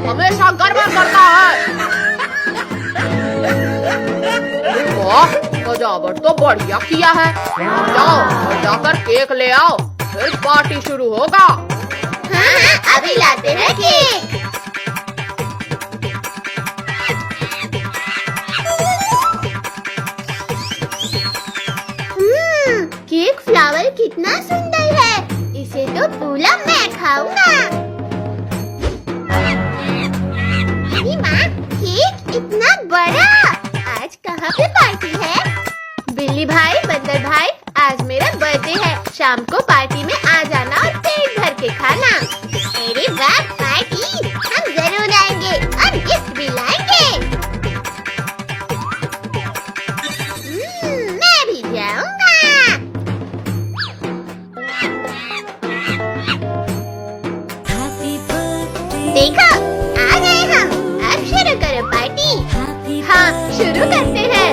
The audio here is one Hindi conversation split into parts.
हमेशा गड़बड़ करता है। वाह, सजावट तो बढ़िया किया है। जाओ और जाकर केक ले आओ, फिर पार्टी शुरू होगा। हाँ, अभी लाते हैं केक। केक फ्लावर कितना सुंदर है, इसे तो पूरा मैं खाऊंगा। अरे माँ, केक इतना बड़ा, आज कहाँ पे पार्टी है? बिल्ली भाई, बंदर भाई, आज मेरा बर्थडे है, शाम को पार्टी में आ जाना और पेट भर के खाना। अरे वाह, पार्टी, हम जरूर आएंगे और गिफ्ट भी लाएंगे। मैं भी जाऊंगा। देखो, आ गए हम, अब शुरू करो पार्टी। हाँ, शुरू करते हैं।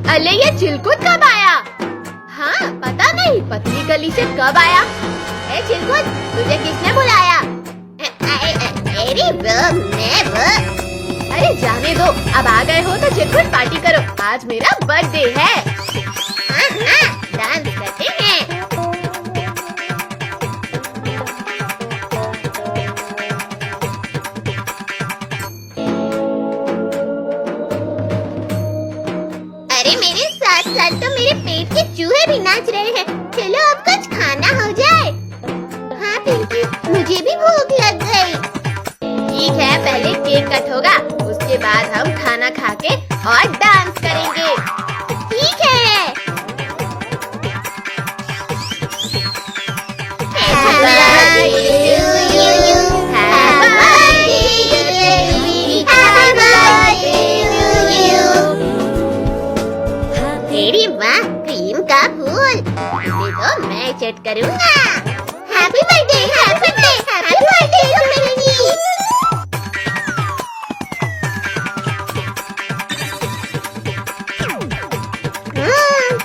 अले ये चिलकुट कब आया? हाँ, पता नहीं, पतली गली से कब आया? ए चिलकुट, तुझे किसने बुलाया? अरे अरे जाने दो, अब आ गए हो तो चिलकुट पार्टी करो, आज मेरा बर्थडे है। हाँ, डांस करते हैं। अरे मेरे साथ साथ तो मेरे पेट के चूहे भी नाच रहे हैं। चलो अब कुछ खाना हो जाए। हाँ पिंकी, मुझे भी भूख लग गई। ठीक है, पहले केक कट होगा, उसके बाद हम खाना खा के और डांस करेंगे। ठीक है। अरे वाह, क्रीम का फूल, इसे तो मैं चट करूँगा। Happy birthday, happy birthday, happy birthday Pinky.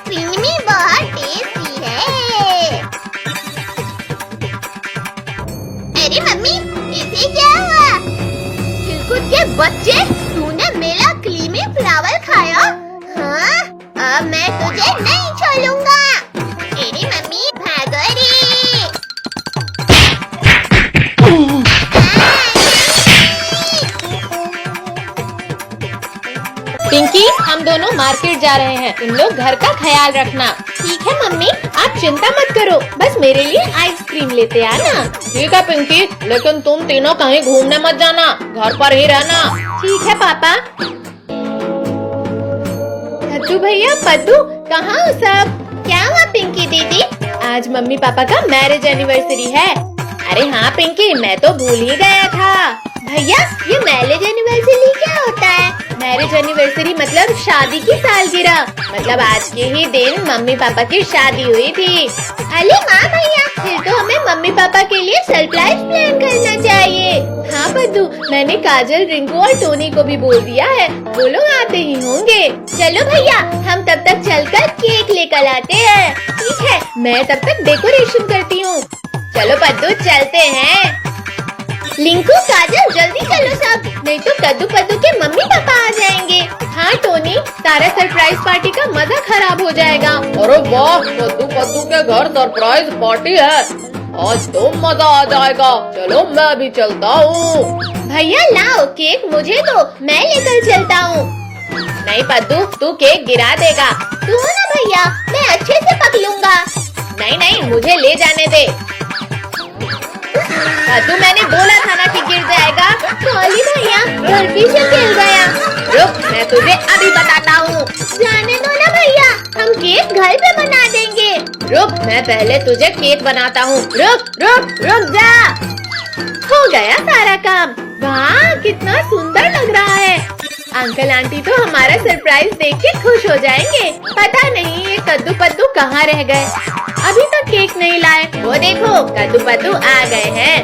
Creamy बहुत टेस्टी है। अरे मम्मी, इसे क्या हुआ? चिलकुट के बच्चे, तूने मेरा क्रीमी फ्लावर खाया? हाँ, अब मैं तुझे नहीं छोड़ूंगा। अरे मम्मी, भागो रे। पिंकी, हम दोनों मार्केट जा रहे हैं, तुम लोग घर का ख्याल रखना। ठीक है मम्मी। आप चिंता मत करो, बस मेरे लिए आइसक्रीम लेते आना। ठीक है पिंकी, लेकिन तुम तीनों कहीं घूमने मत जाना, घर पर ही रहना। ठीक है पापा। पद्दू भैया, पद्दू, कहाँ हो सब? क्या हुआ पिंकी दीदी? आज मम्मी पापा का मैरिज एनिवर्सरी है। अरे हाँ पिंकी, मैं तो भूल ही गया था। भैया, ये मैरिज एनिवर्सरी क्या होता है? मैरिज एनिवर्सरी मतलब शादी की सालगिरह, मतलब आज के ही दिन मम्मी पापा की शादी हुई थी। अरे माँ भैया, फिर तो हमें मम्मी पापा के लिए सरप्राइज प्लान करना चाहिए। हाँ पद्दू, मैंने काजल, रिंकू और टोनी को भी बोल दिया है, वो लोग आते ही होंगे। चलो भैया, हम तब तक चलकर केक लेकर आते हैं। ठीक है, मैं तब तक डेकोरेशन करती हूँ। चलो पद्दू, चलते हैं। लिंकू, काजल, जल्दी चलो सब, नहीं तो कद्दू पद्दू के मम्मी पापा आ जाएंगे। हाँ टोनी, सारा सरप्राइज पार्टी का मजा खराब हो जाएगा। अरे वाह, कद्दू पद्दू के घर सरप्राइज पार्टी है, आज तो मजा आ जाएगा। चलो मैं भी चलता हूँ। भैया लाओ केक, मुझे दो, मैं लेकर चलता हूँ। नहीं पद्दू, तू केक गिरा देगा। तू ना भैया, मैं अच्छे से पकड़ूंगा। नहीं नहीं, मुझे ले जाने दे। पद्दू, मैंने बोला था ना कि गिर जाएगा। सॉरी भैया, गलती से गिर गया। रुक, मैं तुझे अभी बताता हूँ। जाने दो ना भैया, हम केक घर पे बना देंगे। रुक, मैं पहले तुझे केक बनाता हूँ। रुक रुक रुक जा। हो गया सारा काम। वाह, कितना सुंदर लग रहा है। अंकल आंटी तो हमारा सरप्राइज देख के खुश हो जाएंगे। पता नहीं ये कद्दू पद्दू कहाँ रह गए, अभी तक केक नहीं लाए। वो देखो, कद्दू पद्दू आ गए हैं।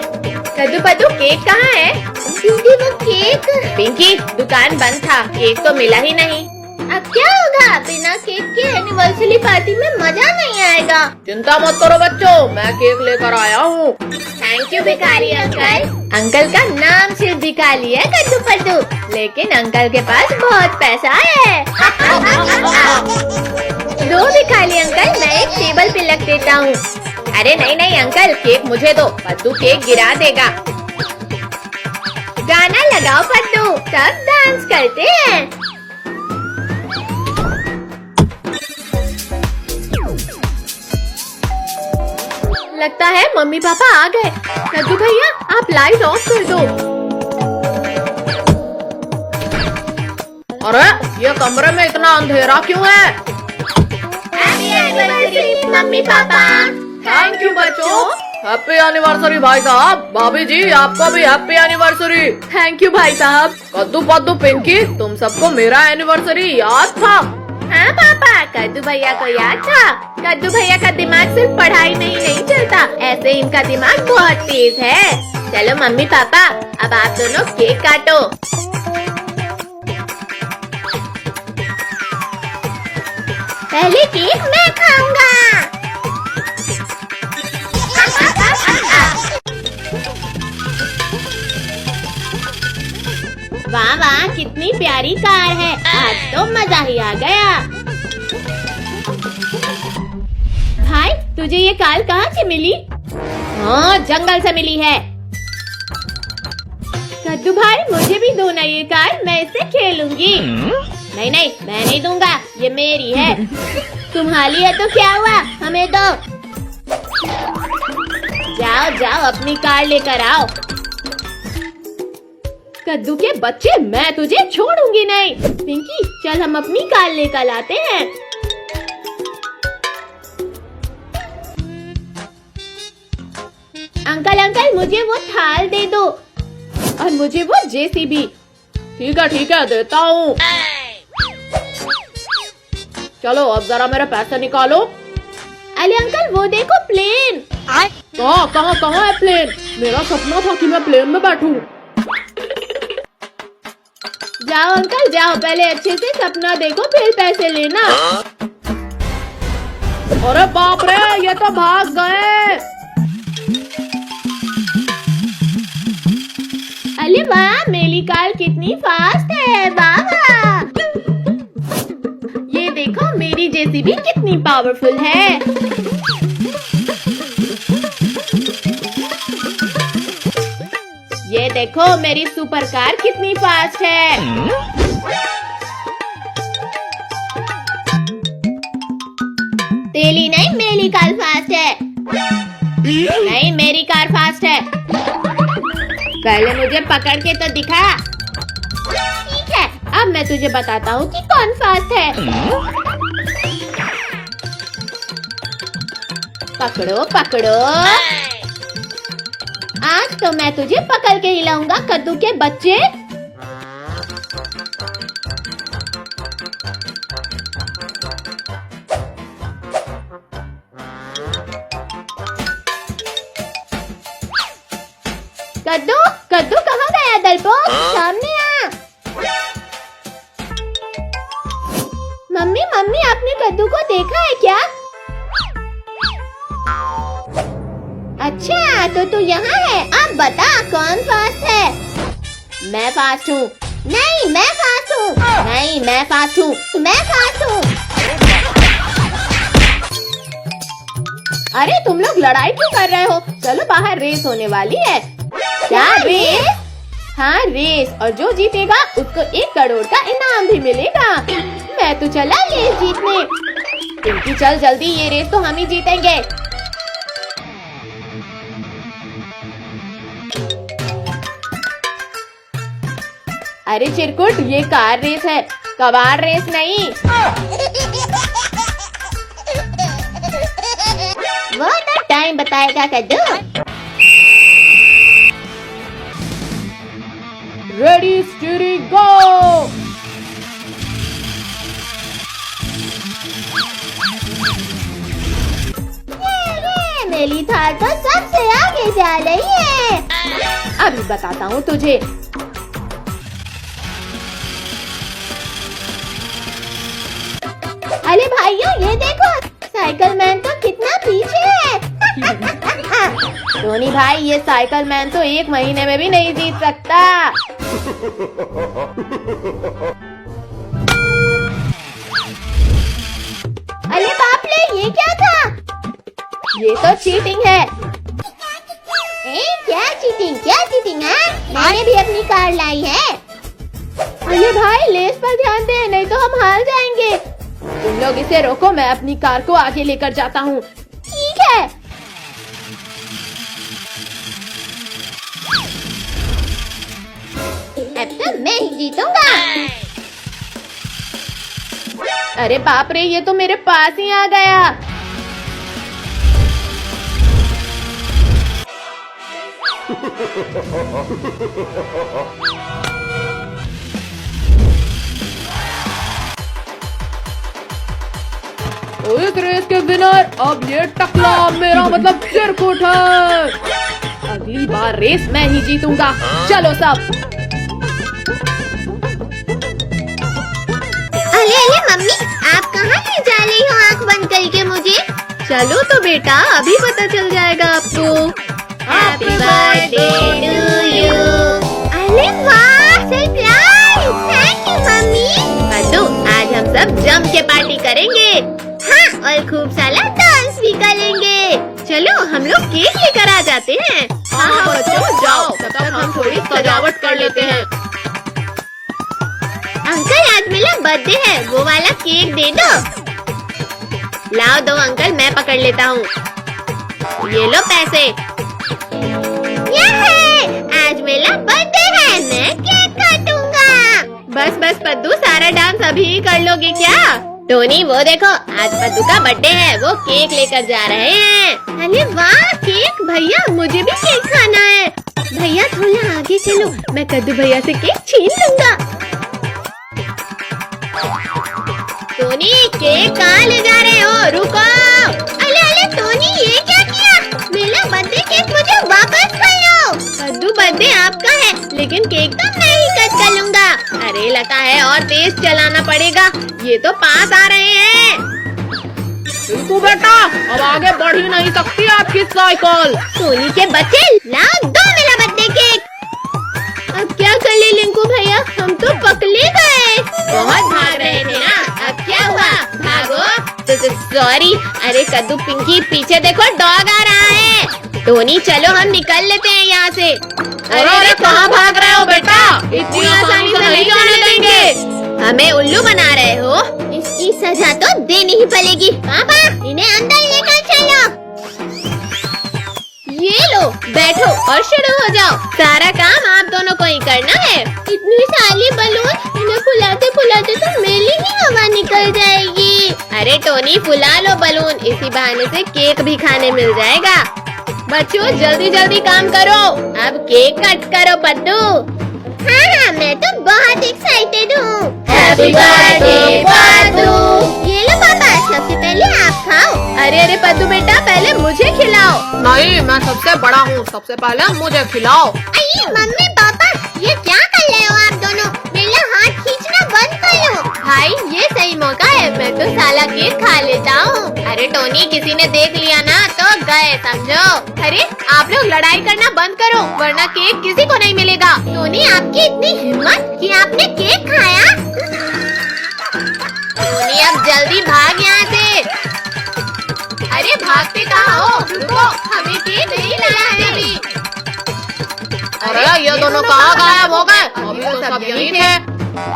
कद्दू पद्दू केक कहाँ है? दीदी वो केक। पिंकी दुकान बंद था, केक तो मिला ही नहीं। अब क्या होगा? बिना केक के एनिवर्सरी पार्टी में मजा नहीं आएगा। चिंता मत करो बच्चों, मैं केक लेकर आया हूँ। थैंक यू भिखारी अंकल। अंकल का नाम सिर्फ भिखारी है कद्दू पद्दू, लेकिन अंकल के पास बहुत पैसा है। दो भिखारी अंकल, मैं एक टेबल पे रख देता हूँ। अरे नहीं नहीं अंकल, केक मुझे दो, पद्दू केक गिरा देगा। गाना लगाओ पद्दू, सब डांस करते हैं। लगता है मम्मी पापा आ गए। कद्दू भैया आप लाइट ऑफ कर दो। अरे ये कमरे में इतना अंधेरा क्यों है? Happy anniversary mummy papa. Thank you बच्चों। हैप्पी एनिवर्सरी भाई साहब। भाभी जी आपको भी हैप्पी एनिवर्सरी। थैंक यू भाई साहब। कद्दू पद्दू पिंकी, तुम सबको मेरा एनिवर्सरी याद था? हाँ पापा, कद्दू भैया को याद था। कद्दू भैया का दिमाग सिर्फ पढ़ाई में ही नहीं चलता, ऐसे इनका दिमाग बहुत तेज है। चलो मम्मी पापा, अब आप दोनों केक काटो। पहले केक मैं खाऊंगा। वाह वाह कितनी प्यारी कार है, आज तो मजा ही आ गया। भाई तुझे ये कार कहाँ से मिली? हाँ जंगल से मिली है। कद्दू भाई मुझे भी दो ना ये कार, मैं इससे खेलूंगी। नहीं नहीं मैं नहीं दूंगा, ये मेरी है। तुम्हारी है तो क्या हुआ, हमें दो। जाओ जाओ अपनी कार लेकर आओ। कद्दू के बच्चे, मैं तुझे छोड़ूंगी नहीं। पिंकी चल हम अपनी कार लेकर आते हैं। अंकल अंकल मुझे वो थाल दे दो, और मुझे वो जेसीबी। ठीक है देता हूँ। चलो अब जरा मेरे पैसे निकालो। अरे अंकल वो देखो प्लेन। कहाँ है प्लेन? मेरा सपना था कि मैं प्लेन में बैठूं। जाओ अंकल जाओ, पहले अच्छे से सपना देखो फिर पैसे लेना। अरे बाप रे, ये तो भाग गए। अरे वाह मेरी कार कितनी फास्ट है, वाह। ये देखो मेरी जेसीबी कितनी पावरफुल है। ये देखो मेरी सुपर कार कितनी फास्ट है। तेरी नहीं मेरी कार फास्ट है। नहीं मेरी कार फास्ट है। पहले मुझे पकड़ के तो दिखा। ठीक है अब मैं तुझे बताता हूँ कि कौन फास्ट है। पकड़ो पकड़ो, आज तो मैं तुझे पकड़ के हिलाऊंगा कद्दू के बच्चे। कद्दू कद्दू कहाँ गया दलपोक, सामने आ। मम्मी मम्मी आपने कद्दू को देखा है क्या? अच्छा तो तू यहाँ है, अब बता कौन फास्ट है? मैं फास्ट हूँ। नहीं मैं फास्ट हूँ। नहीं मैं फास्ट हूँ। मैं फास्ट हूँ। अरे तुम लोग लड़ाई क्यों कर रहे हो? चलो बाहर रेस होने वाली है। क्या रेस? हाँ रेस, और जो जीतेगा उसको 1 करोड़ का इनाम भी मिलेगा। मैं तो चला रेस जीतने। पिंकी चल जल्दी, ये रेस तो हम ही जीतेंगे। अरे चिरकुट ये कार रेस है, कबाड़ रेस नहीं। वो तो टाइम बताएगा कद्दू। रेडी स्टीयरिंग गो। मेरी थार तो सबसे आगे जा रही है। अभी बताता हूँ तुझे। अरे भाइयों ये देखो, साइकिल मैन तो कितना पीछे है। टोनी भाई, ये साइकिल मैन तो 1 महीने में भी नहीं जीत सकता। अरे बाप रे, ये क्या था? ये तो चीटिंग है। क्या चीटिंग, क्या चीटिंग है? मैंने भी अपनी कार लाई है। अरे भाई, लेस पर ध्यान दे, नहीं तो हम हार जाएंगे। तुम लोग इसे रोको, मैं अपनी कार को आगे लेकर जाता हूँ। ठीक है। अब तो मैं ही जीतूंगा। अरे बाप रे, ये तो मेरे पास ही आ गया। इस रेस के विनर अब ये टकला, मेरा मतलब चिरकुट है। अगली बार रेस मैं ही जीतूंगा। चलो सब। अरे अरे मम्मी, आप कहाँ ले जा रही हो आँख बंद करके मुझे? चलो तो बेटा, अभी पता चल जाएगा आपको। Happy birthday to you. अरे वाह, सरप्राइज! Thank you mummy. बच्चों, आज हम सब जम के पार्टी करेंगे। हाँ, और खूब सारा डांस भी करेंगे। चलो हम लोग केक लेकर आ जाते हैं। हाँ बच्चों, जाओ, तब तक हम थोड़ी सजावट कर लेते हैं। अंकल, आज मेरा बर्थडे है, वो वाला केक दे दो। लाओ दो अंकल, मैं पकड़ लेता हूँ। ये लो पैसे। आज मेरा बर्थडे है, मैं केक काटूंगा। बस बस पद्दू, सारा डांस अभी ही कर लोगे क्या? टोनी, वो देखो, आज पद्दू का बर्थडे है, वो केक लेकर जा रहे हैं। अरे वाह, केक! भैया, मुझे भी केक खाना है। भैया थोड़ा आगे चलो, मैं कद्दू भैया से केक छीन लूंगा। टोनी, केक कहाँ ले जा रहे हो? रुको। अरे अरे टोनी, ये क्या किया? मेरा बर्थडे केक मुझे वापस कर लो। पद्दू, बर्थडे आपका है, लेकिन केक तो मैं ही कट कर लूंगा। अरे लगता है और तेज चलाना पड़ेगा, ये तो पास आ रहे हैं। बिल्कुल बेटा, अब आगे बढ़ ही नहीं सकती आपकी साइकिल। टोनी के बच्चे, लाओ दो मेरा बर्थडे केक। अब क्या कर ले लिंकू भैया, हम तो पकड़े गए। बहुत भाग रहे थे ना, अब क्या हुआ? भागो। सॉरी। अरे कद्दू, पिंकी, पीछे देखो, डॉग आ रहा है। टोनी, चलो हम निकल लेते हैं यहाँ से। अरे कहाँ भाग रहे हो बेटा? इतनी आसानी से नहीं जाने देंगे। हमें उल्लू बना रहे हो? इसकी सजा तो देनी ही पड़ेगी। पापा, इन्हें अंदर लेकर चलो। ये लो, बैठो और शुरू हो जाओ। सारा काम आप दोनों को ही करना है। इतनी सारी बलून, इन्हें फुलाते फुलाते तो मेरी ही हवा निकल जाएगी। अरे टोनी, फुला लो बलून, इसी बहाने से केक भी खाने मिल जाएगा। बच्चों, जल्दी जल्दी काम करो, अब केक कट करो। पद्दू। हाँ, मैं तो बहुत एक्साइटेड हूँ। Happy birthday Paddu. ये लो पापा, सबसे पहले आप खाओ। अरे अरे पद्दू बेटा, पहले मुझे खिलाओ। नहीं, मैं सबसे बड़ा हूँ, सबसे पहले मुझे खिलाओ। अरे मम्मी पापा, ये क्या कर रहे हो आप दोनों? मेरा हाथ खींचना बंद करो। भाई, ये सही मौका है, मैं तो साला केक खा लेता हूँ। अरे टोनी, किसी ने देख लिया ना तो गए समझो। अरे आप लोग लड़ाई करना बंद करो, वरना केक किसी को नहीं मिलेगा। टोनी, आपकी इतनी हिम्मत कि आपने केक खाया? टोनी, अब जल्दी भाग यहाँ से। अरे भागते कहाँ हो? रुको, हमें केक नहीं लाना है अभी। अरे ये दोनों कहाँ गायब हो गए? अभी तो सब यहीं थे।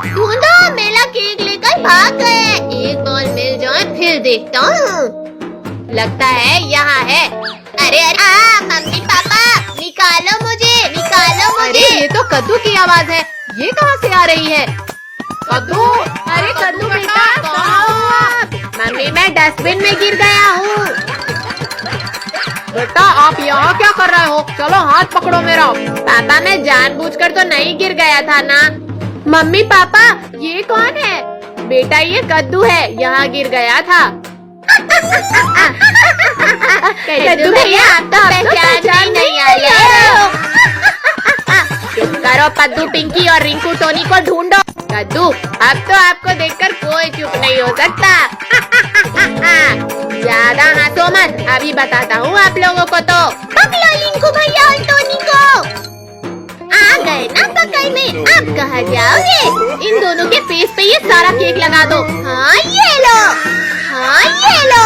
ढूंढो, मेरा केक लेकर भाग गए। एक बार मिल जाए फिर देखता हूँ। लगता है यहाँ है। अरे अरे मम्मी पापा, निकालो मुझे, निकालो मुझे। अरे ये तो कद्दू की आवाज है, ये कहाँ से आ रही है? कद्दू, अरे कद्दू बेटा, कहाँ हो आप? मम्मी, मैं डस्टबिन में गिर गया हूँ। बेटा, आप यहाँ क्या कर रहे हो? चलो हाथ पकड़ो मेरा। पापा, मैं जानबूझकर तो नहीं गिर गया था ना। मम्मी पापा, ये कौन है? बेटा, ये कद्दू है, यहाँ गिर गया था। कद्दू भैया, आप तो पहचान नहीं आए। चुप करो पद्दू, पिंकी और रिंकू टोनी को ढूंढो। कद्दू, अब तो आपको देखकर कोई चुप नहीं हो सकता। ज्यादा हंसो मत, अभी बताता हूँ आप लोगों को। तो पकड़ो रिंकू भैया और टोनी को। आ गए ना पकड़ में, अब कहाँ जाओगे? इन दोनों के फेस पे ये सारा केक लगा दो। हाँ ये लो, हाँ ये लो।